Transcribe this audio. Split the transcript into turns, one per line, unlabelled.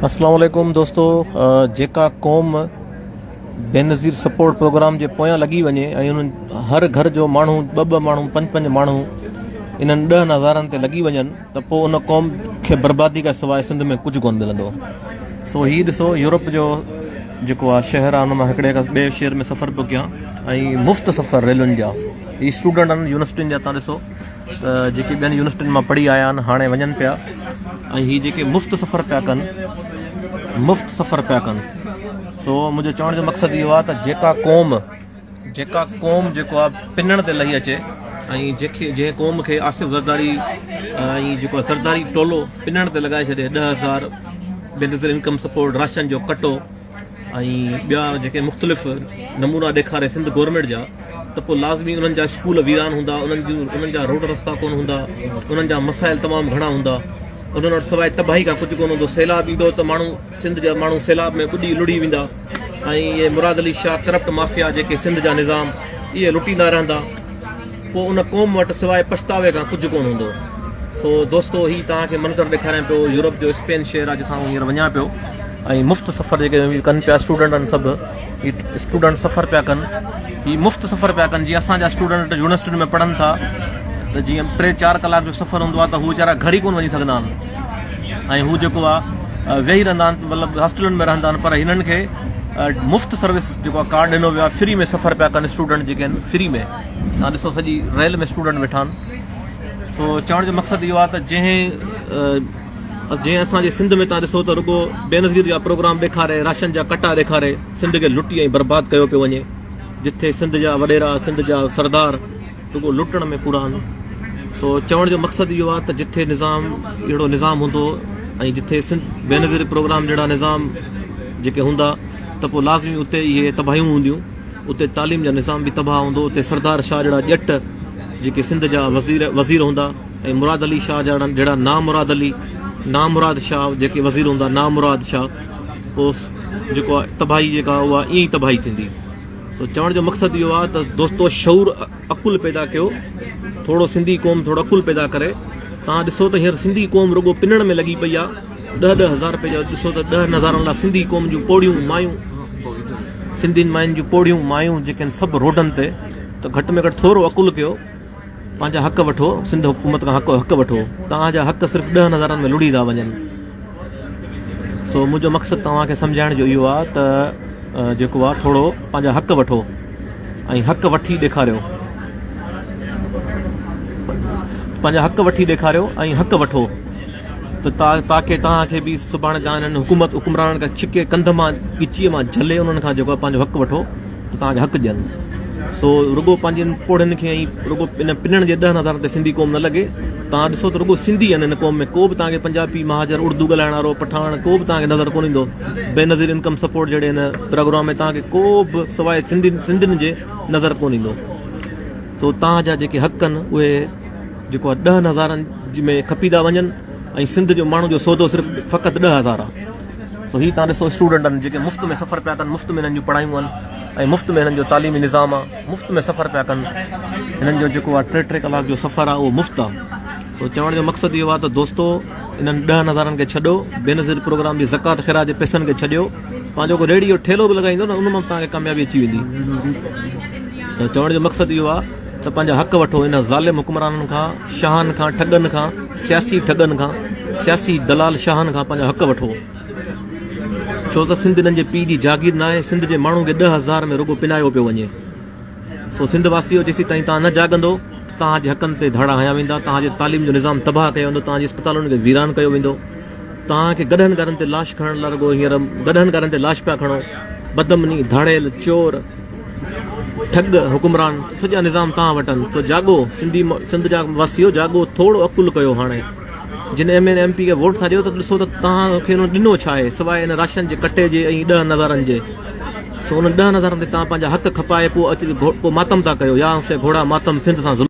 अस्सलाम वालेकुम दोस्तों। जेका क़ौम बेनज़ीर सपोर्ट प्रोग्राम जे पोयां लॻी वञे ऐं उन्हनि हर घर जो माण्हू ॿ माण्हू पंज माण्हू इन्हनि 10 नज़ारनि ते लॻी वञनि त पोइ उन क़ौम खे बर्बादी खां सवाइ सिंध में कुझु कोन मिलंदो। सो हीअ ॾिसो यूरोप जो जेको आहे शहर आहे उन मां हिकिड़े खां ॿिए शहर में सफ़र पियो कयां ऐं मुफ़्त सफ़र रेलुनि जा। हीअ स्टूडेंट आहिनि यूनिवर्सिटियुनि जा। तव्हां ॾिसो त जेके ॿियनि यूनिवर्सिटियुनि मां पढ़ी आया आहिनि हाणे वञनि पिया ऐं हीअ जेके मुफ़्त सफ़र पिया कनि सो मुंहिंजो चवण जो मक़सदु इहो आहे त जेका क़ौम जेको आहे पिनण ते लही अचे ऐं जंहिं क़ौम खे आसिफ़ ज़रदारी ऐं जेको आहे ज़रदारी टोलो पिनण ते लॻाए छॾे 10,000 बेनज़ीर इनकम सपोर्ट राशन जो कटो ऐं ॿिया जेके मुख़्तलिफ़ नमूना ॾेखारे सिंध गवर्नमेंट जा, त पोइ लाज़मी उन्हनि जा स्कूल वीरान हूंदा, उन्हनि जा रोड रस्ता कोन हूंदा, उन्हनि जा मसाइल तमामु घणा हूंदा, उन्हनि वटि सवाइ तबाही खां कुझु कोन हूंदो। सैलाब ईंदो त माण्हू सिंध जा माण्हू सैलाब में ॿुॾी लुड़ी वेंदा ऐं इहे मुराद अली शाह करप्ट माफ़िया जेके सिंध जा निज़ाम इहे लुटींदा रहंदा। पोइ उन क़ौम वटि सवाइ पछतावे खां कुझु कोन हूंदो। सो दोस्तो हीअ तव्हांखे मंज़र ॾेखारियां पियो यूरोप जो स्पेन शहर आहे जिथां हींअर वञा पियो ऐं मुफ़्त सफ़र जेके कनि पिया स्टूडेंट आहिनि सभु हीअ स्टूडेंट सफ़र पिया कनि, हीअ मुफ़्त सफ़र पिया कनि। जीअं असांजा स्टूडेंट यूनिवर्सिटियुनि में पढ़नि था त जीअं 3-4 कलाक जो सफ़र हूंदो आहे त हू वीचारा घर ई कोन वञी सघंदा आहिनि ऐं हू जेको आहे वेही रहंदा आहिनि, मतिलबु हॉस्टलुनि में रहंदा आहिनि। पर हिननि खे मुफ़्त सर्विस जेको आहे कार्ड ॾिनो वियो आहे, फ्री में सफ़र पिया कनि स्टूडेंट जेके आहिनि फ्री में। तव्हां ॾिसो सॼी रेल में स्टूडेंट वेठा आहिनि। सो चवण जो मक़सदु इहो आहे त जंहिं असांजे सिंध में तव्हां ॾिसो त रुॻो बेनज़ीर जा प्रोग्राम ॾेखारे, राशन जा कटा ॾेखारे सिंध खे लुटी ऐं बर्बादु कयो पियो वञे, जिथे सिंध जा वॾेरा सिंध जा सरदार रुॻो लुटण में पूरा आहिनि। सो चवण जो मक़सदु इहो आहे त जिथे अहिड़ो निज़ाम हूंदो ऐं जिथे सिंध बेनज़ीर प्रोग्राम जहिड़ा निज़ाम जेके हूंदा त पोइ लाज़मी उते इहे तबाहियूं हूंदियूं, उते तालीम जा निज़ाम बि तबाह हूंदो, उते सरदार शाह जहिड़ा ॼट जेके सिंध जा वज़ीर हूंदा ऐं मुराद अली शाह जहिड़ा नामुराद शाह जेके वज़ीर हूंदा, नामुराद शाह, पोइ जेको आहे तबाही जेका उहा ईअं ई तबाही थींदी। सो चवण जो मक़सदु इहो आहे त दोस्तो शऊर अकुल पैदा कयो, थोरो सिंधी क़ौम थोरो अकुल पैदा करे। तव्हां ॾिसो त हींअर सिंधी क़ौम रुॻो पिनण में लॻी पई आहे। 10,000 रुपए जो ॾिसो त 10 नज़ारनि लाइ सिंधी क़ौम जूं पोड़ियूं मायूं, सिंधियुनि मायुनि जूं पोड़ियूं मायूं जेके आहिनि सभु रोडनि ते। त घटि में घटि थोरो अकुल कयो, पंहिंजा हक़ वठो, सिंध हुकूमत खां हक़ वठो। तव्हांजा हक़ सिर्फ़ु 10 नज़ारनि में लुड़ी था वञनि। सो मुंहिंजो मक़सदु तव्हांखे सम्झाइण जो इहो आहे त जेको आहे थोरो पंहिंजा हक़ वठो ऐं हक़ वठी ॾेखारियो, पंहिंजा हक़ वठी ॾेखारियो ऐं हक़ वठो त ताकी तव्हांखे बि सुभाणे तव्हां हुकुमरान खां छिके कंध मां ॻिचीअ मां झले उन्हनि खां जेको आहे पंहिंजो हक़ वठो त तव्हांखे हक़ ॾियनि। सो रुॻो पंहिंजनि पोड़नि खे ऐं रुॻो इन पिनण जे 10 नज़ारनि ते सिंधी क़ौम न लॻे। तव्हां ॾिसो त रुॻो सिंधी आहिनि हिन क़ौम में, को बि तव्हांखे पंजाबी महाजर उर्दू ॻाल्हाइण वारो पठान को बि तव्हांखे नज़र कोन ईंदो। बेनज़ीर इनकम सपोर्ट जहिड़े हिन प्रोग्राम में तव्हांखे को बि सवाइ सिंधियुनि जे नज़र कोन ईंदो। सो तव्हांजा जेके हक़ आहिनि उहे जेको आहे 10 नज़ारनि में खपी था वञनि ऐं सिंध जो माण्हू जो सौदो सिर्फ़ु फ़क़ति 10,000 आहे। सो हीअ तव्हां ॾिसो स्टूडेंट आहिनि जेके मुफ़्त में सफ़र पिया कनि, मुफ़्त में हिननि जूं पढ़ायूं आहिनि ऐं मुफ़्त में हिननि जो तालीमी निज़ाम आहे, मुफ़्त में सफ़र पिया कनि। हिननि जो जेको आहे 3-3 कलाक जो सफ़र आहे उहो मुफ़्त आहे। सो चवण जो मक़सदु इहो आहे त दोस्तो इन्हनि 10 नज़ारनि खे छॾियो, बेनज़ीर प्रोग्राम जी ज़कात ख़ैरात जे पैसनि खे छॾियो, पंहिंजो को रेडियो ठेलो बि लॻाईंदो न उन मां तव्हांखे कामयाबी अची वेंदी। त चवण जो मक़सदु इहो आहे त पंहिंजा हक़ वठो इन ज़ालिम हुकुमराननि खां, शाहनि खां, ठगनि खां, सियासी ठगनि खां, सियासी दलाल शाहनि खां पंहिंजा हक़ वठो। छो त सिंध हिननि जे पीउ जी जागीर न आहे, सिंध जे माण्हू खे 10,000 में रुॻो पिनायो पियो वञे। सो सिंध वासियो जेसीं ताईं तव्हां न जाॻंदो तव्हांजे हक़नि ते धाड़ा हया वेंदा, तव्हांजे तालीम जो निज़ाम तबाह कयो वेंदो, तव्हांजे अस्पतालुनि खे वीरान कयो वेंदो। तव्हांखे गॾनि घरनि ते लाश खणण लाइ रुॻो हींअर गॾनि घरनि ते लाश पिया खणो, बदमनी धाड़ेल चोर ठग हुकुमरान सॼा निज़ाम तव्हां वटनि। तो जाॻो सिंध जा वासियो, जाॻो, थोरो अकुल कयो। हाणे जिन MP खे वोट था ॾियो त ॾिसो त तव्हांखे ॾिनो छा आहे सवाइ हिन राशन जे कटे जे ऐं 10 नज़ारनि जे। सो उन 10 नज़ारनि ते तव्हां पंहिंजा हक़ खपाए पोइ अची पोइ मातम था कयो, या से घोड़ा मातम सिंध सां